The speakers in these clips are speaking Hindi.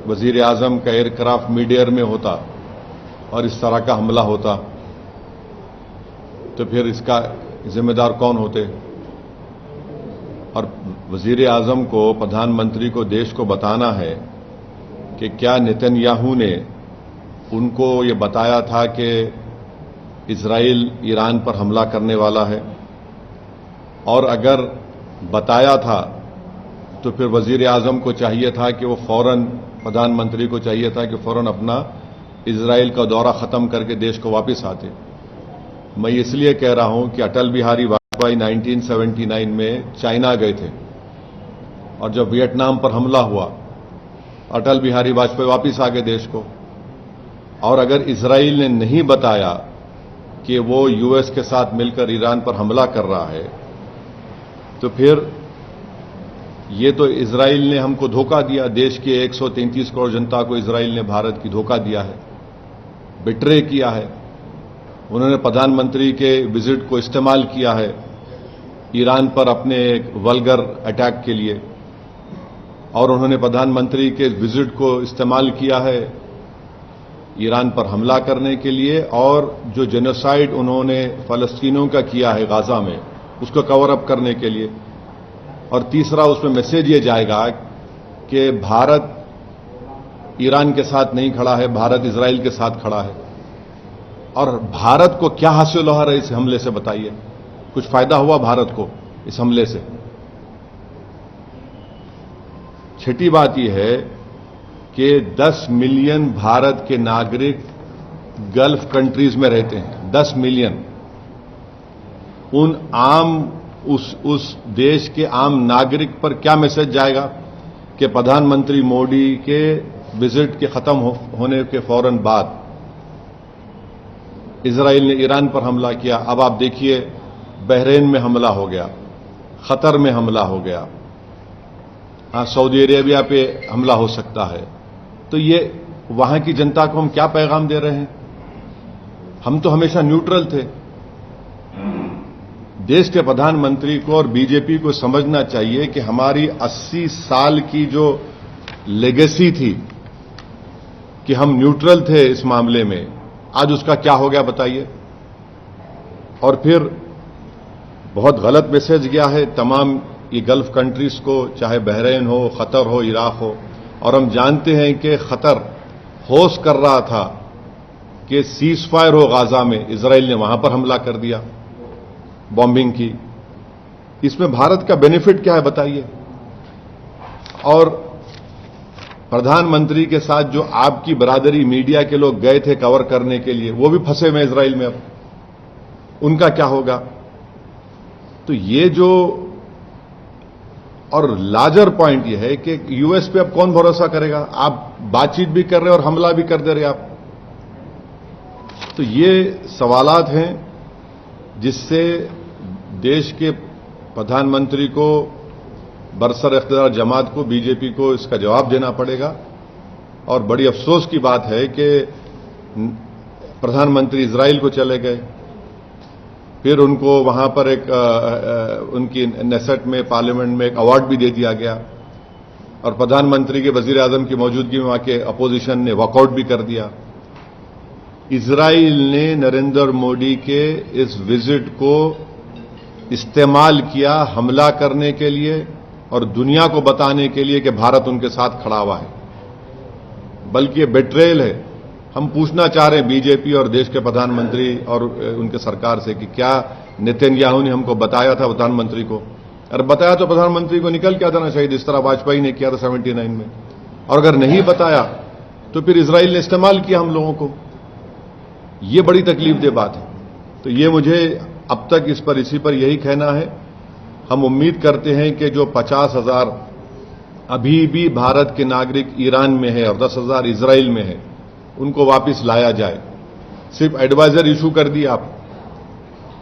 वजीर आजम का एयरक्राफ्ट मिड एयर में होता और इस तरह का हमला होता, तो फिर इसका जिम्मेदार कौन होते? और वजीर आजम को, प्रधानमंत्री को देश को बताना है कि क्या नेतन्याहू ने उनको ये बताया था कि इजराइल ईरान पर हमला करने वाला है, और अगर बताया था तो फिर वजीर आजम को चाहिए था कि वो फौरन, प्रधानमंत्री को चाहिए था कि फौरन अपना इजराइल का दौरा खत्म करके देश को वापस आते। मैं इसलिए कह रहा हूं कि अटल बिहारी वाजपेयी 1979 में चाइना गए थे, और जब वियतनाम पर हमला हुआ अटल बिहारी वाजपेयी वापस आ गए देश को। और अगर इजराइल ने नहीं बताया कि वो यूएस के साथ मिलकर ईरान पर हमला कर रहा है, तो फिर ये तो इजराइल ने हमको धोखा दिया। देश के 133 करोड़ जनता को इजराइल ने, भारत की, धोखा दिया है, बिट्रे किया है। उन्होंने प्रधानमंत्री के विजिट को इस्तेमाल किया है ईरान पर अपने एक वल्गर अटैक के लिए, और उन्होंने प्रधानमंत्री के विजिट को इस्तेमाल किया है ईरान पर हमला करने के लिए, और जो जेनोसाइड उन्होंने फलस्तीनियों का किया है गाजा में, उसको कवर अप करने के लिए। और तीसरा, उसमें मैसेज ये जाएगा कि भारत ईरान के साथ नहीं खड़ा है, भारत इजराइल के साथ खड़ा है। और भारत को क्या हासिल हो रहा है इस हमले से, बताइए? कुछ फायदा हुआ भारत को इस हमले से? छठी बात यह है कि 10 मिलियन भारत के नागरिक गल्फ कंट्रीज में रहते हैं। 10 मिलियन। उन उस देश के आम नागरिक पर क्या मैसेज जाएगा कि प्रधानमंत्री मोदी के विजिट के खत्म होने के फौरन बाद इजराइल ने ईरान पर हमला किया। अब आप देखिए, बहरीन में हमला हो गया, कतर में हमला हो गया, सऊदी अरेबिया पे हमला हो सकता है। तो ये वहां की जनता को हम क्या पैगाम दे रहे हैं? हम तो हमेशा न्यूट्रल थे। देश के प्रधानमंत्री को और बीजेपी को समझना चाहिए कि हमारी 80 साल की जो लेगेसी थी कि हम न्यूट्रल थे इस मामले में, आज उसका क्या हो गया बताइए? और फिर बहुत गलत मैसेज गया है तमाम ये गल्फ कंट्रीज को, चाहे बहरीन हो, कतर हो, इराक हो। और हम जानते हैं कि कतर होश कर रहा था कि सीज फायर हो गाजा में, इजराइल ने वहां पर हमला कर दिया, बॉम्बिंग की। इसमें भारत का बेनिफिट क्या है बताइए? और प्रधानमंत्री के साथ जो आपकी बरादरी मीडिया के लोग गए थे कवर करने के लिए, वो भी फंसे हुए इजराइल में। अब उनका क्या होगा? तो ये जो, और लार्जर पॉइंट यह है कि यूएस पे अब कौन भरोसा करेगा? आप बातचीत भी कर रहे और हमला भी कर दे रहे आप। तो ये सवालात हैं जिससे देश के प्रधानमंत्री को, बरसर इख्तियार जमात को, बीजेपी को इसका जवाब देना पड़ेगा। और बड़ी अफसोस की बात है कि प्रधानमंत्री इजराइल को चले गए, फिर उनको वहां पर एक उनकी नेसेट में, पार्लियामेंट में एक अवार्ड भी दे दिया गया, और प्रधानमंत्री के वजीर आजम की मौजूदगी में वहां के अपोजिशन ने वॉकआउट भी कर दिया। इजराइल ने नरेंद्र मोदी के इस विजिट को इस्तेमाल किया हमला करने के लिए और दुनिया को बताने के लिए कि भारत उनके साथ खड़ा हुआ है, बल्कि ये बेट्रेयल है। हम पूछना चाह रहे हैं बीजेपी और देश के प्रधानमंत्री और उनके सरकार से कि क्या नेतन्याहू ने हमको बताया था प्रधानमंत्री को? अगर बताया तो प्रधानमंत्री को निकल के आ जाना चाहिए, जिस तरह वाजपेयी ने किया था 79 में। और अगर नहीं बताया तो फिर इजराइल ने इस्तेमाल किया हम लोगों को। ये बड़ी तकलीफदेह बात है। तो ये मुझे अब तक इसी पर यही कहना है। हम उम्मीद करते हैं कि जो 50,000 अभी भी भारत के नागरिक ईरान में है और 10,000 इजराइल में है, उनको वापस लाया जाए। सिर्फ एडवाइजर इशू कर दिया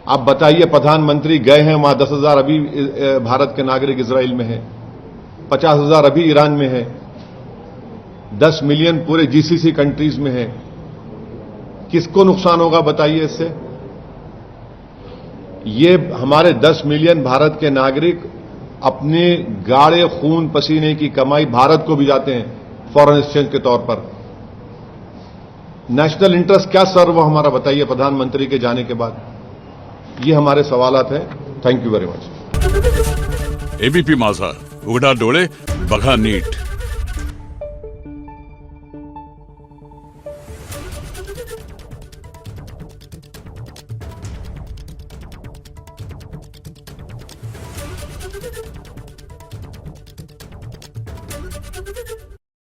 आप बताइए, प्रधानमंत्री गए हैं वहां, 10,000 अभी भारत के नागरिक इजराइल में है, 50,000 अभी ईरान में है, 10 मिलियन पूरे जीसीसी कंट्रीज में है। किसको नुकसान होगा बताइए इससे? ये हमारे 10 मिलियन भारत के नागरिक अपने गाढ़े खून पसीने की कमाई भारत को भिजाते हैं, फॉरेन एक्सचेंज के तौर पर। नेशनल इंटरेस्ट क्या सर वो हमारा बताइए प्रधानमंत्री के जाने के बाद। ये हमारे सवालात हैं। Thank you very much. ABP माझा, उघडा डोळे बघा नीट।